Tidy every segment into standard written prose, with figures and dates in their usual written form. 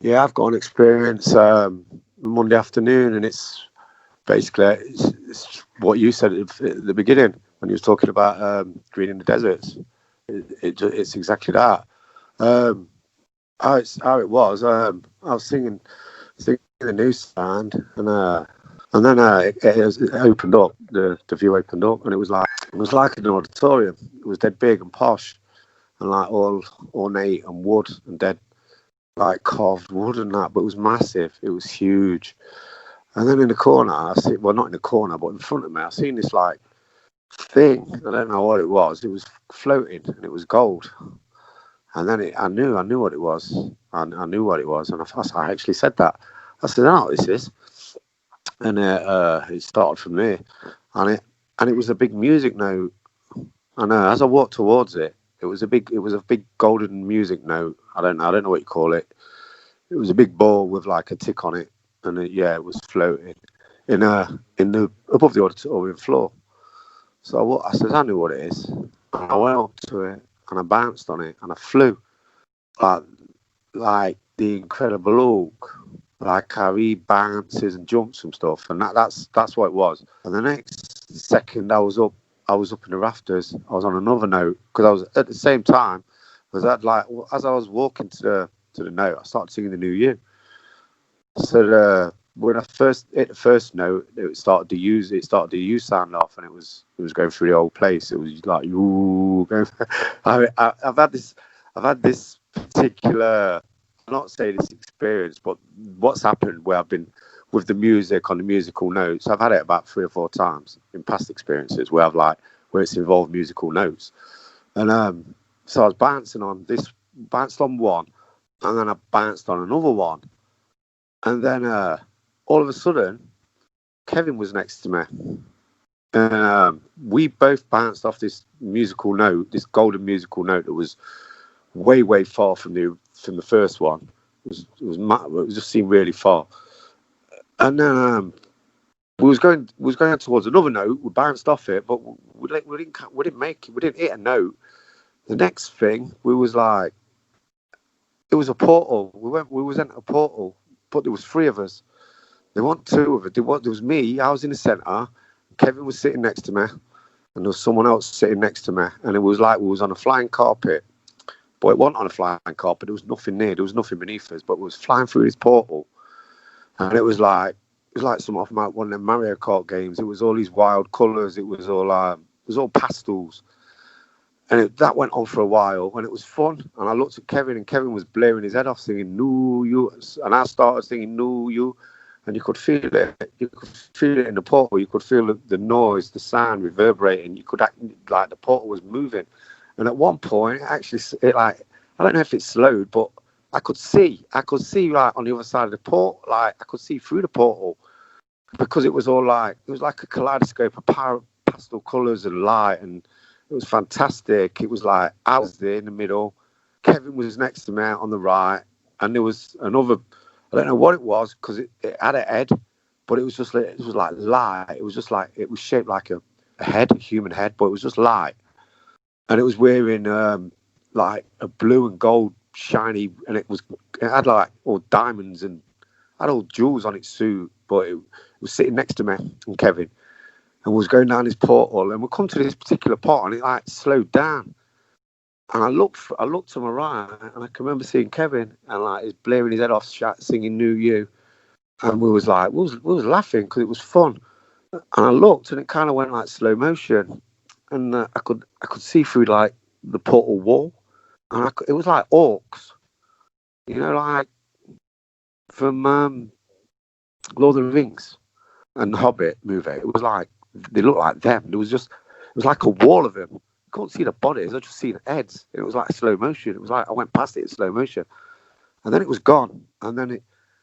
Yeah, I've got an experience Monday afternoon, and it's basically it's what you said at the beginning when you was talking about green in the deserts. It's exactly that. Um, how it was. I was singing the new sound, and then it opened up. The view opened up, and it was like an auditorium. It was dead big and posh, and like all ornate and wood and dead like carved wood and that. But it was massive. It was huge. And then in the corner, I see, well, not in the corner, but in front of me, I seen this like thing. I don't know what it was. It was floating, and it was gold. And then I knew what it was. I knew what it was, and I actually said that. I said, "I know what this is," and it started from there, and it was a big music note. And as I walked towards it, it was a big golden music note. I don't know what you call it. It was a big ball with like a tick on it, and it was floating in the above the auditorium floor. So I said, I knew what it is. And I went up to it and I bounced on it and I flew like like the Incredible Hulk, like how he bounces and jumps and stuff, and that's what it was. And the next second, I was up in the rafters. I was on another note because I was at the same time. Was that like as I was walking to the note, I started singing the New Year. So when I first hit the first note, it started the U sound off, and it was going through the whole place. It was like you. I've had this particular, I'm not saying this experience, but what's happened where I've been with the music on the musical notes. I've had it about 3 or 4 times in past experiences where where it's involved musical notes, and so I was bounced on one, and then I bounced on another one. And then all of a sudden, Kevin was next to me. And we both bounced off this musical note, this golden musical note that was way, way far from the first one. It just seemed really far. And then we was going towards another note. We bounced off it, but we didn't make it. We didn't hit a note. The next thing, we was like, it was a portal. We was in a portal, but there was 3 of us. There weren't 2 of us. There was me. I was in the centre. Kevin was sitting next to me, and there was someone else sitting next to me. And it was like we was on a flying carpet, but it wasn't on a flying carpet. There was nothing near. There was nothing beneath us, but it was flying through this portal, and it was like some off one of them Mario Kart games. It was all these wild colours. It was all pastels. And that went on for a while, and it was fun. And I looked at Kevin, and Kevin was blaring his head off, singing "No You," and I started singing "No You," and you could feel it. You could feel it in the portal. You could feel the noise, the sound reverberating. You could act like the portal was moving. And at one point, actually, I don't know if it slowed, but I could see like on the other side of the portal, like I could see through the portal because it was like a kaleidoscope of pastel colours and light and. It was fantastic. It was like I was there in the middle. Kevin was next to me on the right, and there was another. I don't know what it was because it had a head, but it was like light. It was just like it was shaped like a head, a human head, but it was just light, and it was wearing like a blue and gold shiny, and it had like all diamonds and had all jewels on its suit, but it was sitting next to me and Kevin. And was going down this portal, and we come to this particular part, and it like slowed down. And I looked to my right, and I can remember seeing Kevin, and like he's blaring his head off, singing "New You," and we was laughing because it was fun. And I looked, and it kind of went like slow motion, and I could see through like the portal wall, and it was like orcs, like from Lord of the Rings and the Hobbit movie. It was like. They looked like them. It was like a wall of them. You couldn't see the bodies. I just seen the heads. It was like slow motion. It was like I went past it in slow motion, and then it was gone. And then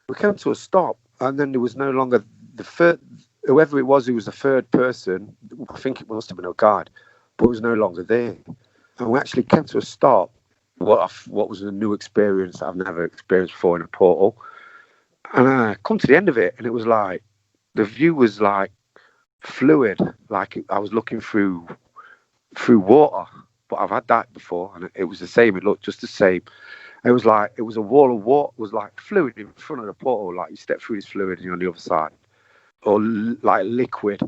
we came to a stop, and then there was no longer the third. Whoever it was who was the third person, I think it must have been a guide, but it was no longer there. And we actually came to a stop. What was a new experience that I've never experienced before in a portal. And I come to the end of it, and it was like the view was like. Fluid, like I was looking through water, but I've had that before, and it was the same. It looked just the same, It was like, it was a wall of water, it was like fluid in front of the portal, like you step through this fluid and you're on the other side, or like liquid.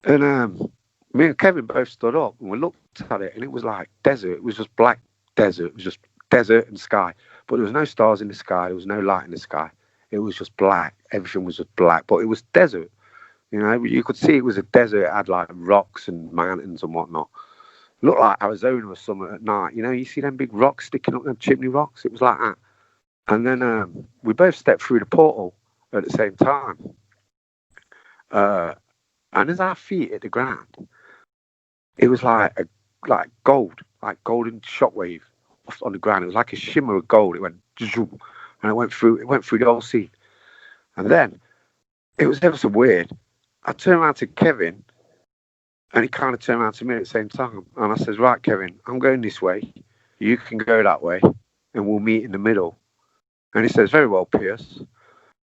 And me and Kevin both stood up and we looked at it, and it was like desert. It was just black desert. It was just desert and sky. But there was no stars in the sky. There was no light in the sky. It was just black. Everything was just black. But it was desert. You know, you could see it was a desert. It had like rocks and mountains and whatnot. It looked like Arizona or something at night. You know, you see them big rocks sticking up, them chimney rocks. It was like that. And then we both stepped through the portal at the same time. And as our feet hit the ground, it was like gold, like golden shockwave on the ground. It was like a shimmer of gold. It went zoom, and it went through the whole scene. And then it was ever so weird. I turned around to Kevin, and he kind of turned around to me at the same time. And I says, "Right, Kevin, I'm going this way. You can go that way, and we'll meet in the middle." And he says, "Very well, Pearce."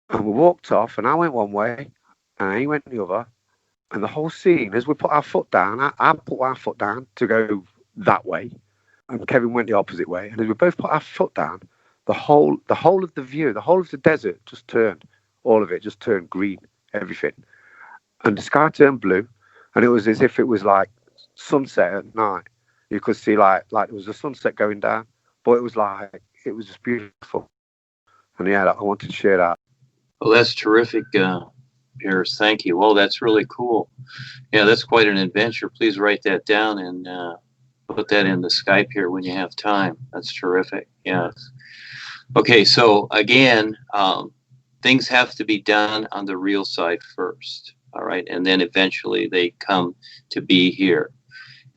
And we walked off, and I went one way, and he went the other. And the whole scene, as we put our foot down, I put our foot down to go that way, and Kevin went the opposite way. And as we both put our foot down, the whole of the view, the whole of the desert just turned, all of it just turned green, everything. And the sky turned blue, and it was as if it was like sunset at night. You could see like there was a sunset going down, but it was just beautiful. And yeah, I wanted to share that. Well, that's terrific, Pearce. Thank you. Well, that's really cool. Yeah, that's quite an adventure. Please write that down and put that in the Skype here when you have time. That's terrific. Yes. Okay, so again, things have to be done on the real side first. All right, and then eventually they come to be here.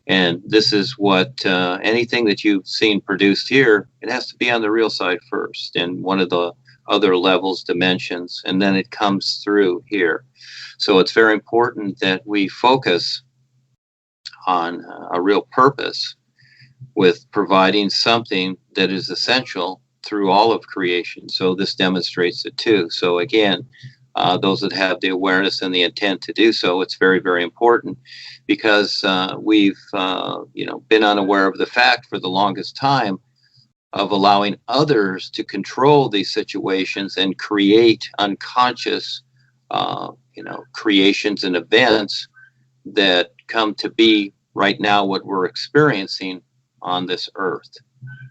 And this is what anything that you've seen produced here, it has to be on the real side first, and one of the other levels, dimensions, and then it comes through here. So it's very important that we focus on a real purpose with providing something that is essential through all of creation. So this demonstrates it too. So again, those that have the awareness and the intent to do so, it's very, very important, because we've been unaware of the fact for the longest time of allowing others to control these situations and create unconscious creations and events that come to be right now what we're experiencing on this earth.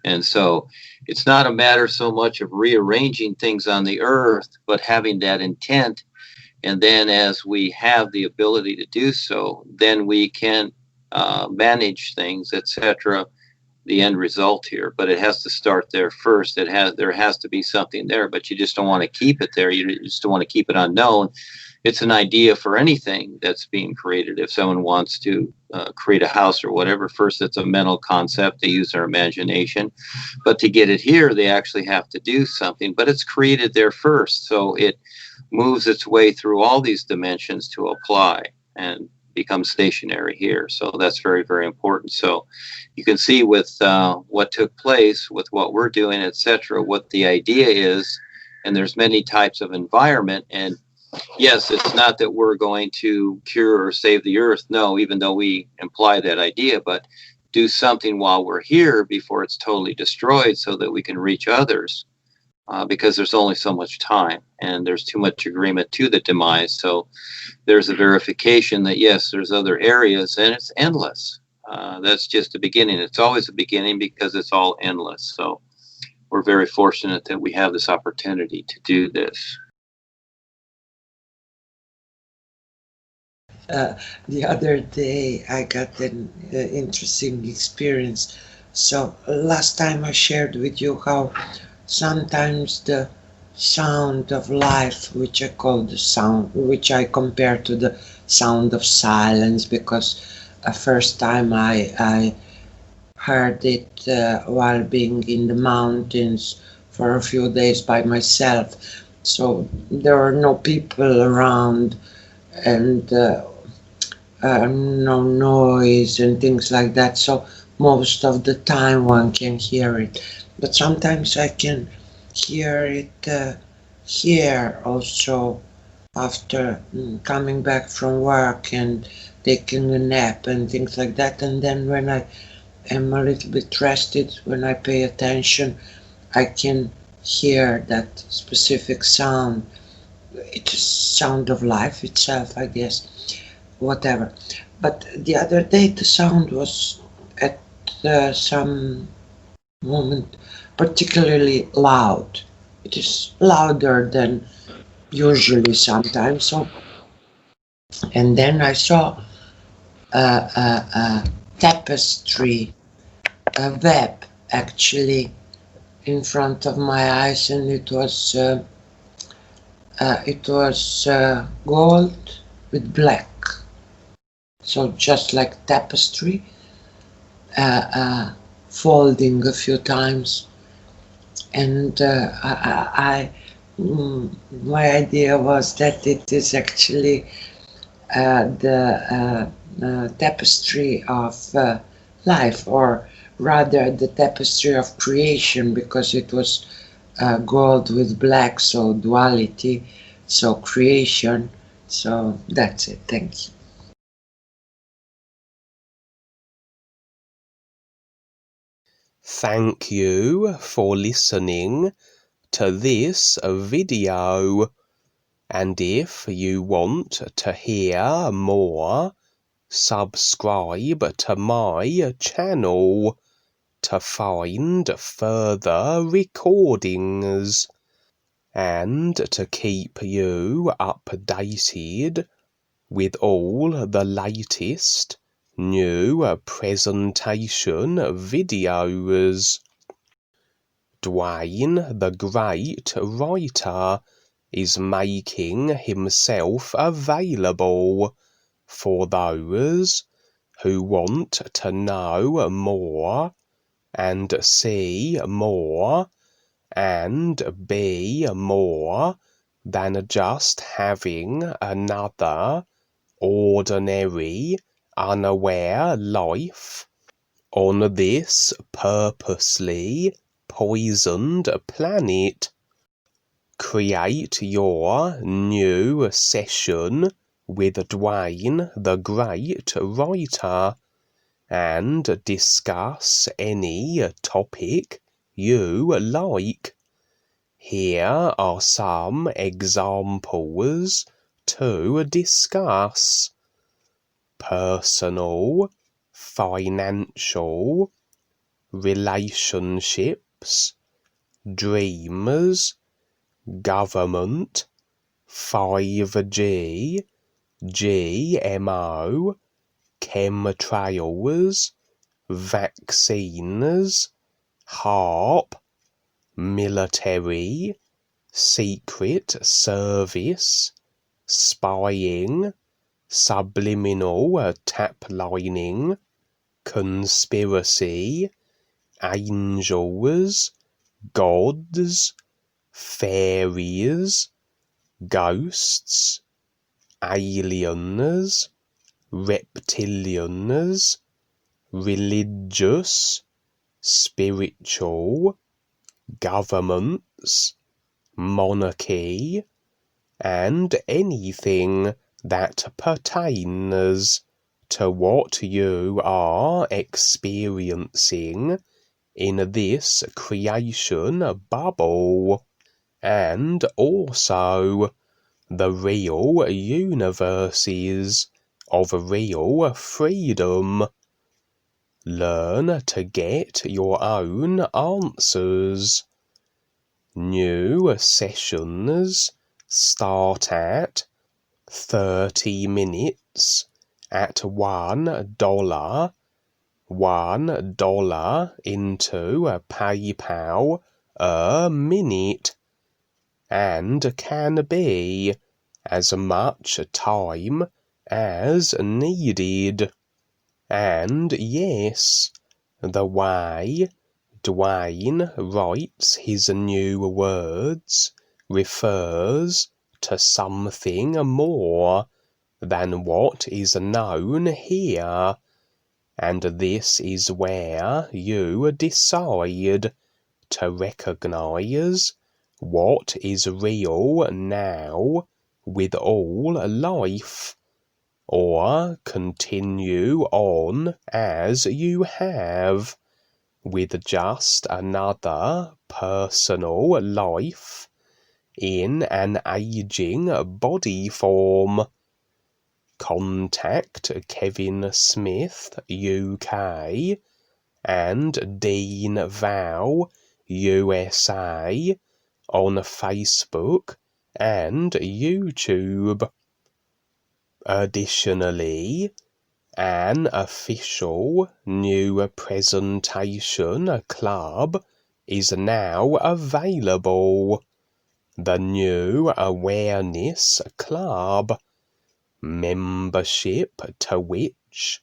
And so it's not a matter so much of rearranging things on the earth, but having that intent. And then as we have the ability to do so, then we can manage things, etc., the end result here. But it has to start there first. There has to be something there, but you just don't want to keep it there. You just don't want to keep it unknown. It's an idea for anything that's being created. If someone wants to create a house or whatever, first it's a mental concept. They use their imagination. But to get it here, they actually have to do something. But it's created there first. So it moves its way through all these dimensions to apply and become stationary here. So that's very, very important. So you can see with what took place, with what we're doing, etc., what the idea is. And there's many types of environment. And yes, it's not that we're going to cure or save the earth. No, even though we imply that idea, but do something while we're here before it's totally destroyed so that we can reach others, because there's only so much time and there's too much agreement to the demise. So there's a verification that, yes, there's other areas, and it's endless. That's just the beginning. It's always a beginning because it's all endless. So we're very fortunate that we have this opportunity to do this. The other day I got an interesting experience. So last time I shared with you how sometimes the sound of life, which I call the sound, which I compare to the sound of silence, because the first time I heard it while being in the mountains for a few days by myself. So there were no people around, and no noise and things like that, so most of the time one can hear it. But sometimes I can hear it here also, after coming back from work and taking a nap and things like that. And then when I am a little bit rested, when I pay attention, I can hear that specific sound. It is sound of life itself, I guess, whatever. But the other day the sound was at some moment particularly loud. It is louder than usually sometimes. So, and then I saw a tapestry, a web actually in front of my eyes, and it was gold with black. So just like tapestry, folding a few times, and my idea was that it is actually the tapestry of life, or rather the tapestry of creation, because it was gold with black, so duality, so creation. So that's it. Thank you. Thank you for listening to this video, and if you want to hear more, subscribe to my channel to find further recordings and to keep you updated with all the latest new presentation videos. Duane, the great writer, is making himself available for those who want to know more and see more and be more than just having another ordinary, unaware life on this purposely poisoned planet. Create your new session with Duane, the great writer, and discuss any topic you like. Here are some examples to discuss: personal, financial, relationships, dreams, government, 5G, GMO, chemtrails, vaccines, HARP, military, secret service, spying, subliminal taplining, conspiracy, angels, gods, fairies, ghosts, aliens, reptilians, religious, spiritual, governments, monarchy, and anything that pertains to what you are experiencing in this creation bubble, and also the real universes of real freedom. Learn to get your own answers. New sessions start at 30 minutes at $1, $1 into PayPal a minute, and can be as much time as needed. And yes, the way Duane writes his new words refers to something more than what is known here, and this is where you decide to recognize what is real now with all life, or continue on as you have, with just another personal life in an aging body form. Contact Kevin Smith UK and Dean Val USA on Facebook and YouTube. Additionally, an official new presentation club is now available. The New Awareness Club. Membership to which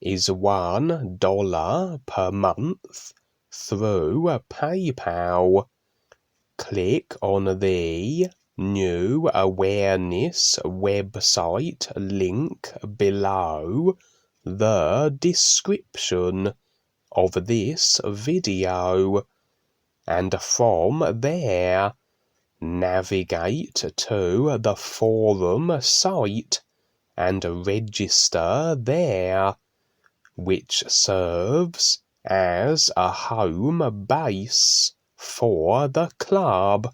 is $1 per month through PayPal. Click on the New Awareness website link below the description of this video, and from there navigate to the forum site and register there, which serves as a home base for the club.